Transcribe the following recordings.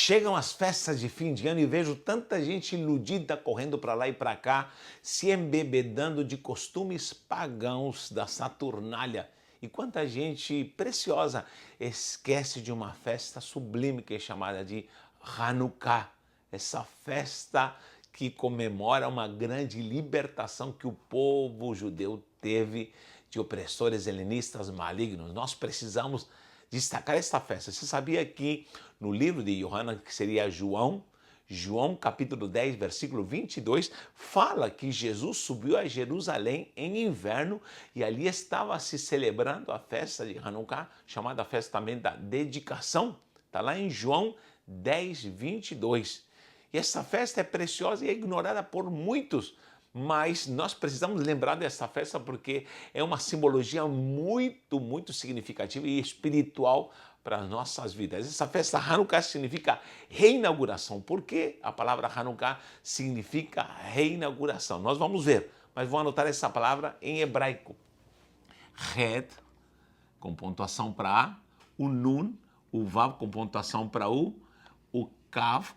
Chegam as festas de fim de ano e vejo tanta gente iludida correndo para lá e para cá, se embebedando de costumes pagãos da Saturnália. E quanta gente preciosa esquece de uma festa sublime que é chamada de Hanukkah, essa festa que comemora uma grande libertação que o povo judeu teve de opressores helenistas malignos. Nós precisamos destacar esta festa. Você sabia que no livro de Yohanan, que seria João capítulo 10, versículo 22, fala que Jesus subiu a Jerusalém em inverno e ali estava se celebrando a festa de Hanukkah, chamada festa também da dedicação. Está lá em João 10, 22. E essa festa é preciosa e é ignorada por muitos, mas nós precisamos lembrar dessa festa porque é uma simbologia muito significativa e espiritual para as nossas vidas. Essa festa Hanukkah significa reinauguração. Por que a palavra Hanukkah significa reinauguração? Nós vamos ver, mas vou anotar essa palavra em hebraico. Het, com pontuação para A, o Nun, o Vav com pontuação para U, o Kav,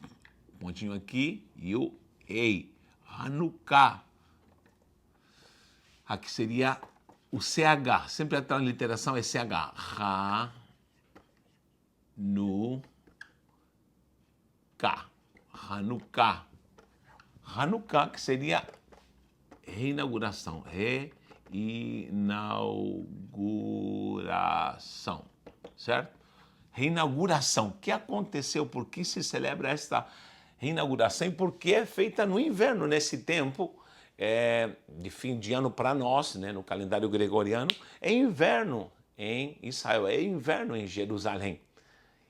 pontinho aqui, e o Ei. Hanukkah. Aqui seria o CH. Sempre a transliteração é CH. Hanukkah. Hanukkah, que seria reinauguração. Reinauguração. Certo? Reinauguração. O que aconteceu? Por que se celebra esta reinauguração e por que é feita no inverno, nesse tempo de fim de ano para nós, né, no calendário gregoriano, é inverno em Israel, é inverno em Jerusalém.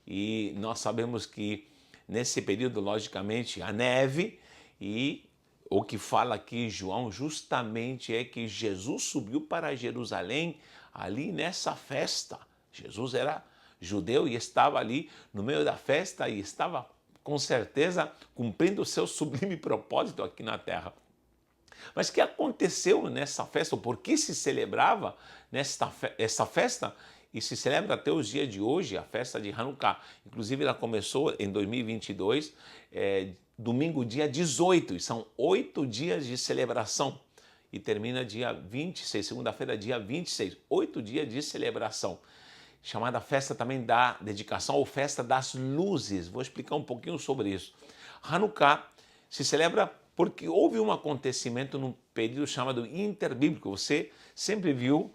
E nós sabemos que nesse período, logicamente, a neve e o que fala aqui João justamente é que Jesus subiu para Jerusalém ali nessa festa. Jesus era judeu e estava ali no meio da festa e estava com certeza cumprindo o seu sublime propósito aqui na terra. Mas o que aconteceu nessa festa? Por que se celebrava essa festa? E se celebra até os dias de hoje, a festa de Hanukkah. Inclusive ela começou em 2022, domingo dia 18, e são 8 dias de celebração. E termina dia 26, segunda-feira dia 26, 8 dias de celebração. Chamada festa também da dedicação ou festa das luzes. Vou explicar um pouquinho sobre isso. Hanukkah se celebra porque houve um acontecimento num período chamado interbíblico. Você sempre viu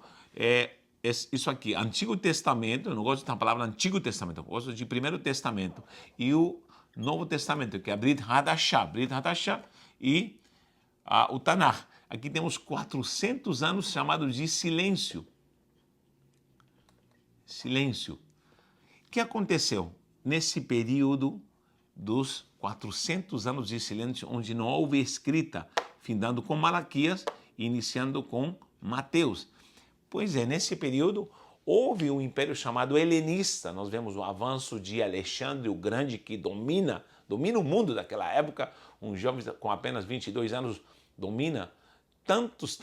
isso aqui, Antigo Testamento, eu não gosto da palavra Antigo Testamento, eu gosto de Primeiro Testamento, e o Novo Testamento, que é a Brit Hadashah e o Tanakh. Aqui temos 400 anos chamados de silêncio. Silêncio. O que aconteceu nesse período dos 400 anos de silêncio, onde não houve escrita, findando com Malaquias e iniciando com Mateus? Pois é, nesse período houve um império chamado helenista. Nós vemos o avanço de Alexandre o Grande, que domina o mundo daquela época. Um jovem com apenas 22 anos domina tantos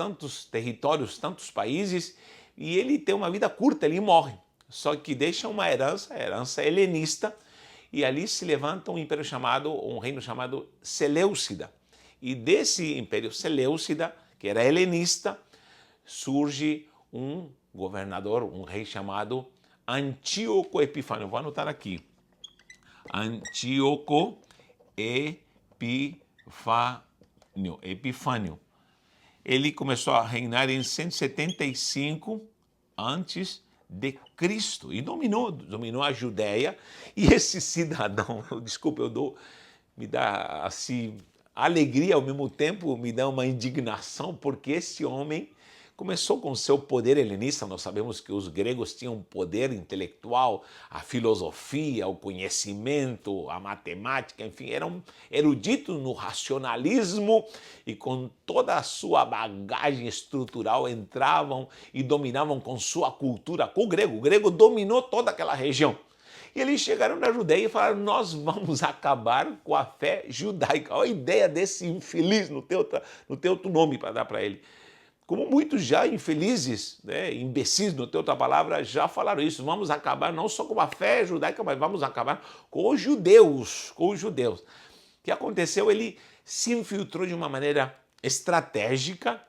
territórios, tantos países, e ele tem uma vida curta, ele morre. Só que deixa uma herança, a herança helenista, e ali se levanta um reino chamado Seleucida. E desse império Seleucida, que era helenista, surge um governador, um rei chamado Antíoco Epifânio. Vou anotar aqui. Antíoco Epifânio. Ele começou a reinar em 175 antes de Cristo e dominou a Judéia. E esse cidadão, desculpa, me dá assim alegria, ao mesmo tempo me dá uma indignação, porque esse homem começou com o seu poder helenista. Nós sabemos que os gregos tinham poder intelectual, a filosofia, o conhecimento, a matemática, enfim, eram eruditos no racionalismo e com toda a sua bagagem estrutural entravam e dominavam com sua cultura, com o grego. O grego dominou toda aquela região. E eles chegaram na Judeia e falaram: nós vamos acabar com a fé judaica. Olha a ideia desse infeliz, não tem outro nome para dar para ele. como muitos já infelizes, né, imbecis, no teu outra palavra, já falaram isso. Vamos acabar não só com a fé judaica, mas vamos acabar com os judeus, com os judeus. O que aconteceu? Ele se infiltrou de uma maneira estratégica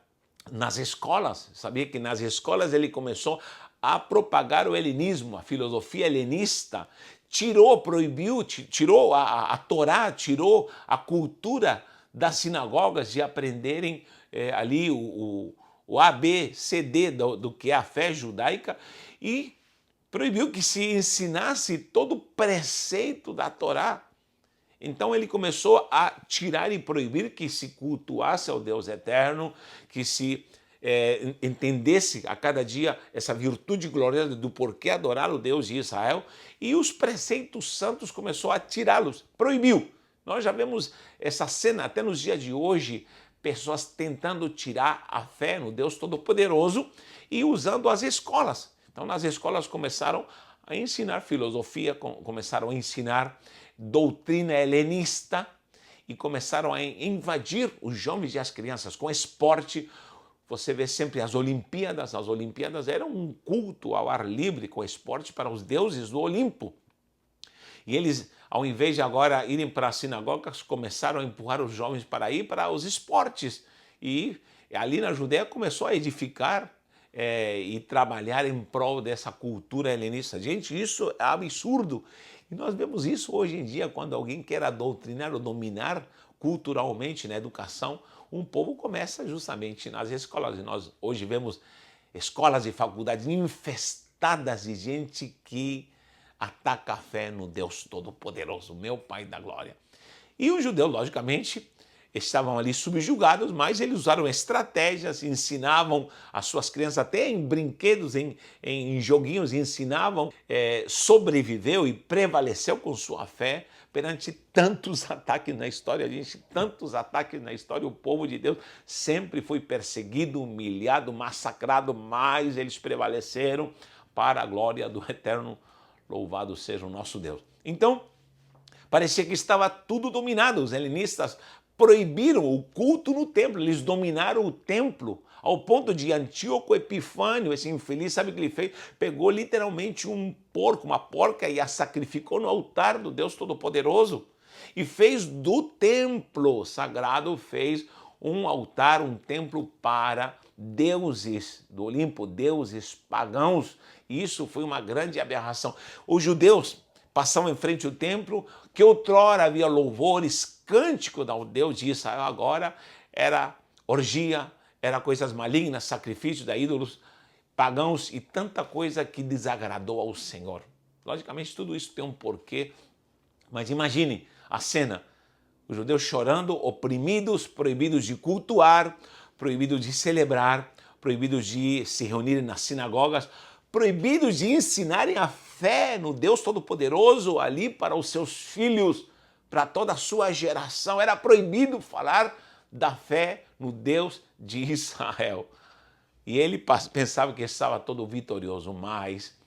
nas escolas. Sabia que nas escolas ele começou a propagar o helenismo, a filosofia helenista, proibiu, tirou a Torá, tirou a cultura das sinagogas de aprenderem ali o A, B, C, D do que é a fé judaica e proibiu que se ensinasse todo o preceito da Torá. Então ele começou a tirar e proibir que se cultuasse ao Deus eterno, que se entendesse a cada dia essa virtude gloriosa do porquê adorar o Deus de Israel, e os preceitos santos começou a tirá-los, proibiu. Nós já vemos essa cena até nos dias de hoje, pessoas tentando tirar a fé no Deus Todo-Poderoso e usando as escolas. Então nas escolas começaram a ensinar filosofia, começaram a ensinar doutrina helenista e começaram a invadir os jovens e as crianças com esporte. Você vê sempre as Olimpíadas eram um culto ao ar livre com esporte para os deuses do Olimpo. E eles, ao invés de agora irem para as sinagogas, começaram a empurrar os jovens para ir para os esportes. E ali na Judéia começou a edificar e trabalhar em prol dessa cultura helenista. Gente, isso é absurdo. E nós vemos isso hoje em dia, quando alguém quer doutrinar ou dominar culturalmente na educação, um povo começa justamente nas escolas. E nós hoje vemos escolas e faculdades infestadas de gente que ataca a fé no Deus Todo-Poderoso, meu Pai da Glória. E os judeus, logicamente, estavam ali subjugados, mas eles usaram estratégias, ensinavam as suas crianças, até em brinquedos, em joguinhos, ensinavam, sobreviveu e prevaleceu com sua fé perante tantos ataques na história, gente, tantos ataques na história. O povo de Deus sempre foi perseguido, humilhado, massacrado, mas eles prevaleceram para a glória do eterno. Louvado seja o nosso Deus. Então, parecia que estava tudo dominado. Os helenistas proibiram o culto no templo, eles dominaram o templo, ao ponto de Antíoco Epifânio, esse infeliz, sabe o que ele fez? Pegou literalmente um porco, uma porca, e a sacrificou no altar do Deus Todo-Poderoso. E fez do templo sagrado, fez um altar, um templo para deuses do Olimpo, deuses pagãos. E isso foi uma grande aberração. Os judeus passavam em frente ao templo, que outrora havia louvores, cânticos ao Deus de Israel, agora era orgia, era coisas malignas, sacrifícios de ídolos pagãos e tanta coisa que desagradou ao Senhor. Logicamente, tudo isso tem um porquê, mas imagine a cena, os judeus chorando, oprimidos, proibidos de cultuar, proibidos de celebrar, proibidos de se reunirem nas sinagogas, proibidos de ensinarem a fé no Deus Todo-Poderoso ali para os seus filhos, para toda a sua geração. Era proibido falar da fé no Deus de Israel. E ele pensava que estava todo vitorioso, mas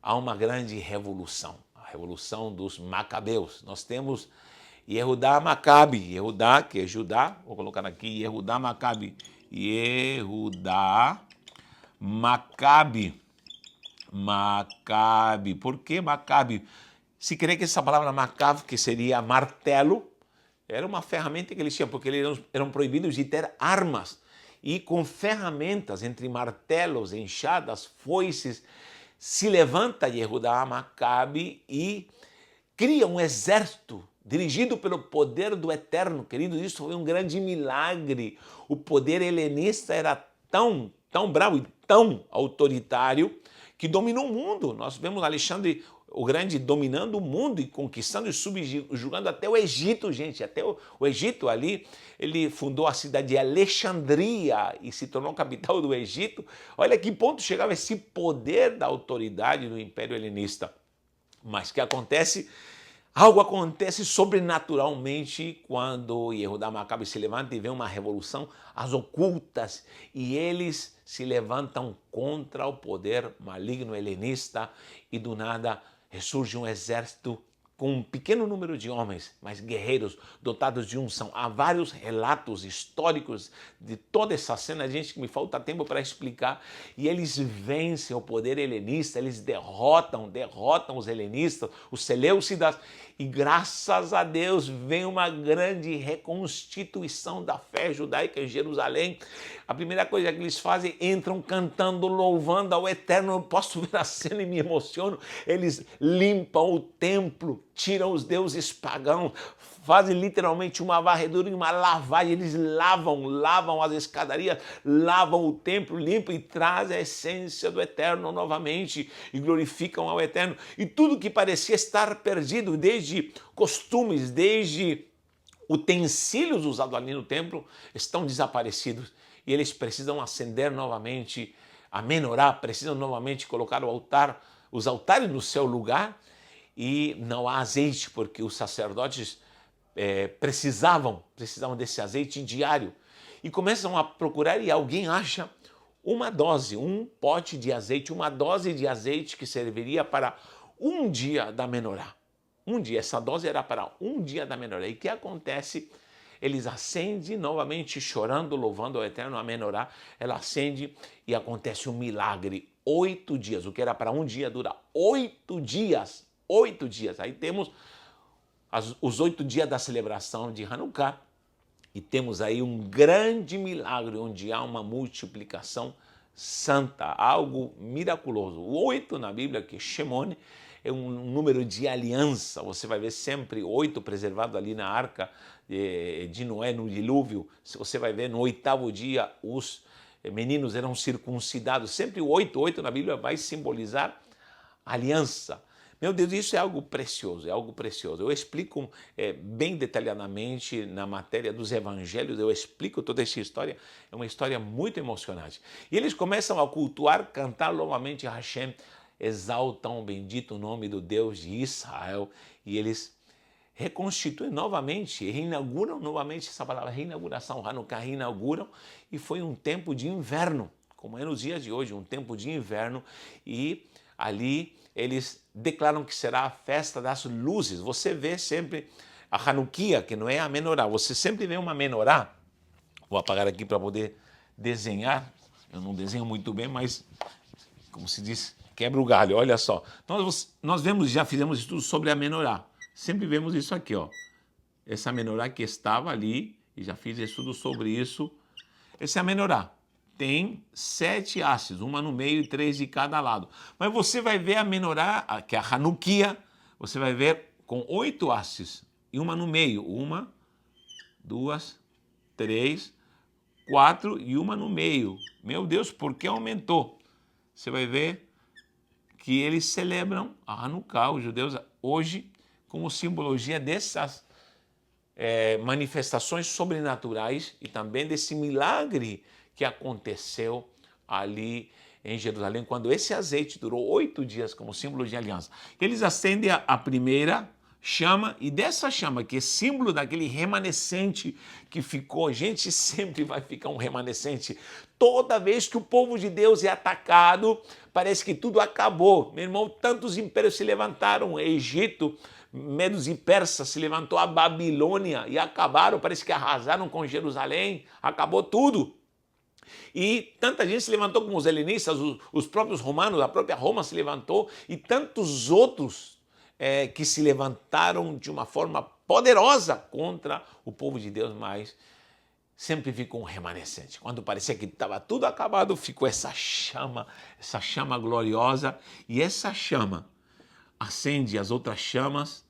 há uma grande revolução, a revolução dos Macabeus. Nós temos Yehudá Macabe, Yehudá, que é Judá, vou colocar aqui, Yehudá Macabe, Yehudá Macabe, Macabe. Por que Macabe? Se crê que essa palavra Macabe, que seria martelo, era uma ferramenta que eles tinham, porque eles eram proibidos de ter armas. E com ferramentas, entre martelos, enxadas, foices, se levanta Yehudá Macabe e cria um exército dirigido pelo poder do Eterno. Querido, isso foi um grande milagre. O poder helenista era tão bravo e tão autoritário que dominou o mundo. Nós vemos Alexandre o Grande dominando o mundo e conquistando e subjugando até o Egito, gente. Até o Egito ali, ele fundou a cidade de Alexandria e se tornou capital do Egito. Olha que ponto chegava esse poder da autoridade do Império Helenista. Mas o que acontece? Algo acontece sobrenaturalmente quando Yehudá Macabe se levanta e vê uma revolução às ocultas e eles se levantam contra o poder maligno helenista e do nada ressurge um exército com um pequeno número de homens, mas guerreiros, dotados de unção. Há vários relatos históricos de toda essa cena, gente, que me falta tempo para explicar. E eles vencem o poder helenista, eles derrotam os helenistas, os seleucidas, e graças a Deus vem uma grande reconstituição da fé judaica em Jerusalém. A primeira coisa que eles fazem, entram cantando, louvando ao Eterno. Eu posso ver a cena e me emociono. Eles limpam o templo, tiram os deuses pagãos, fazem literalmente uma varredura e uma lavagem. Eles lavam as escadarias, lavam o templo, limpam e trazem a essência do Eterno novamente e glorificam ao Eterno. E tudo que parecia estar perdido, desde costumes, desde utensílios usados ali no templo, estão desaparecidos. E eles precisam acender novamente a menorá, precisam novamente colocar os altares no seu lugar. E não há azeite, porque os sacerdotes precisavam desse azeite diário. E começam a procurar e alguém acha uma dose, um pote de azeite, uma dose de azeite que serviria para um dia da menorá. Um dia, essa dose era para um dia da menorá. E o que acontece? Eles acendem novamente, chorando, louvando ao Eterno, a menorá. Ela acende e acontece um milagre. 8 dias, o que era para um dia dura 8 dias. 8 dias. Aí temos os 8 dias da celebração de Hanukkah e temos aí um grande milagre onde há uma multiplicação santa, algo miraculoso. O 8 na Bíblia, que é Shemone, é um número de aliança. Você vai ver sempre 8 preservado ali na arca de Noé, no dilúvio. Você vai ver no 8º dia os meninos eram circuncidados. Sempre o 8 na Bíblia vai simbolizar aliança. Meu Deus, isso é algo precioso, é algo precioso. Eu explico bem detalhadamente na matéria dos evangelhos, eu explico toda essa história, é uma história muito emocionante. E eles começam a cultuar, cantar novamente a Hashem, exaltam o bendito nome do Deus de Israel, e eles reconstituem novamente, reinauguram novamente essa palavra, reinauguração, Hanukkah, reinauguram, e foi um tempo de inverno, como é nos dias de hoje, um tempo de inverno, e ali eles declaram que será a festa das luzes. Você vê sempre a Hanukkah, que não é a menorá, você sempre vê uma menorá. Vou apagar aqui para poder desenhar, eu não desenho muito bem, mas, como se diz, quebra o galho, olha só. Nós vemos, já fizemos estudos sobre a menorá, sempre vemos isso aqui, ó. Essa menorá que estava ali, e já fiz estudo sobre isso, essa é a menorá. Tem 7 hastes, uma no meio e 3 de cada lado. Mas você vai ver a menorá, que é a Hanukkah, você vai ver com 8 hastes e uma no meio. 1, 2, 3, 4 e uma no meio. Meu Deus, por que aumentou? Você vai ver que eles celebram a Hanukkah, os judeus, hoje, como simbologia dessas manifestações sobrenaturais e também desse milagre que aconteceu ali em Jerusalém, quando esse azeite durou 8 dias como símbolo de aliança. Eles acendem a primeira chama, e dessa chama, que é símbolo daquele remanescente que ficou, gente, sempre vai ficar um remanescente. Toda vez que o povo de Deus é atacado, parece que tudo acabou. Meu irmão, tantos impérios se levantaram, o Egito, Medos e Persas, se levantou a Babilônia e acabaram, parece que arrasaram com Jerusalém, acabou tudo. E tanta gente se levantou como os helenistas, os próprios romanos, a própria Roma se levantou, e tantos outros que se levantaram de uma forma poderosa contra o povo de Deus, mas sempre ficou um remanescente. Quando parecia que estava tudo acabado, ficou essa chama gloriosa, e essa chama acende as outras chamas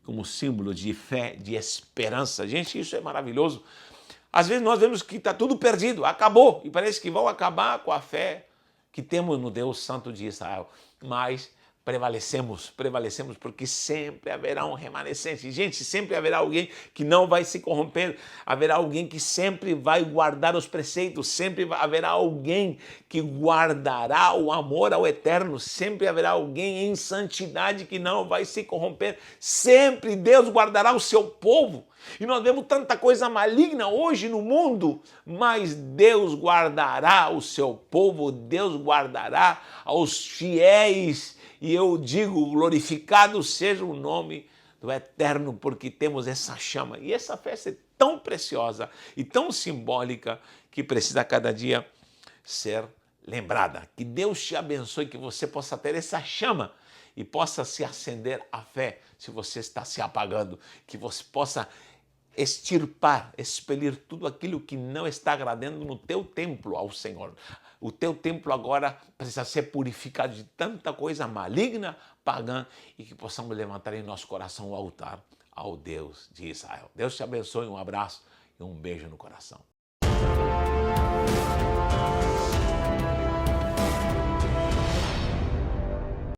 como símbolo de fé, de esperança. Gente, isso é maravilhoso. Às vezes nós vemos que está tudo perdido, acabou, e parece que vão acabar com a fé que temos no Deus Santo de Israel. Mas prevalecemos porque sempre haverá um remanescente. Gente, sempre haverá alguém que não vai se corromper, haverá alguém que sempre vai guardar os preceitos, sempre haverá alguém que guardará o amor ao Eterno, sempre haverá alguém em santidade que não vai se corromper, sempre Deus guardará o seu povo. E nós vemos tanta coisa maligna hoje no mundo, mas Deus guardará o seu povo, Deus guardará aos fiéis. E eu digo, glorificado seja o nome do eterno, porque temos essa chama. E essa festa é tão preciosa e tão simbólica que precisa cada dia ser lembrada. Que Deus te abençoe, que você possa ter essa chama e possa se acender a fé se você está se apagando, que você possa extirpar, expelir tudo aquilo que não está agradando no teu templo ao Senhor. O teu templo agora precisa ser purificado de tanta coisa maligna, pagã, e que possamos levantar em nosso coração o altar ao Deus de Israel. Deus te abençoe, um abraço e um beijo no coração.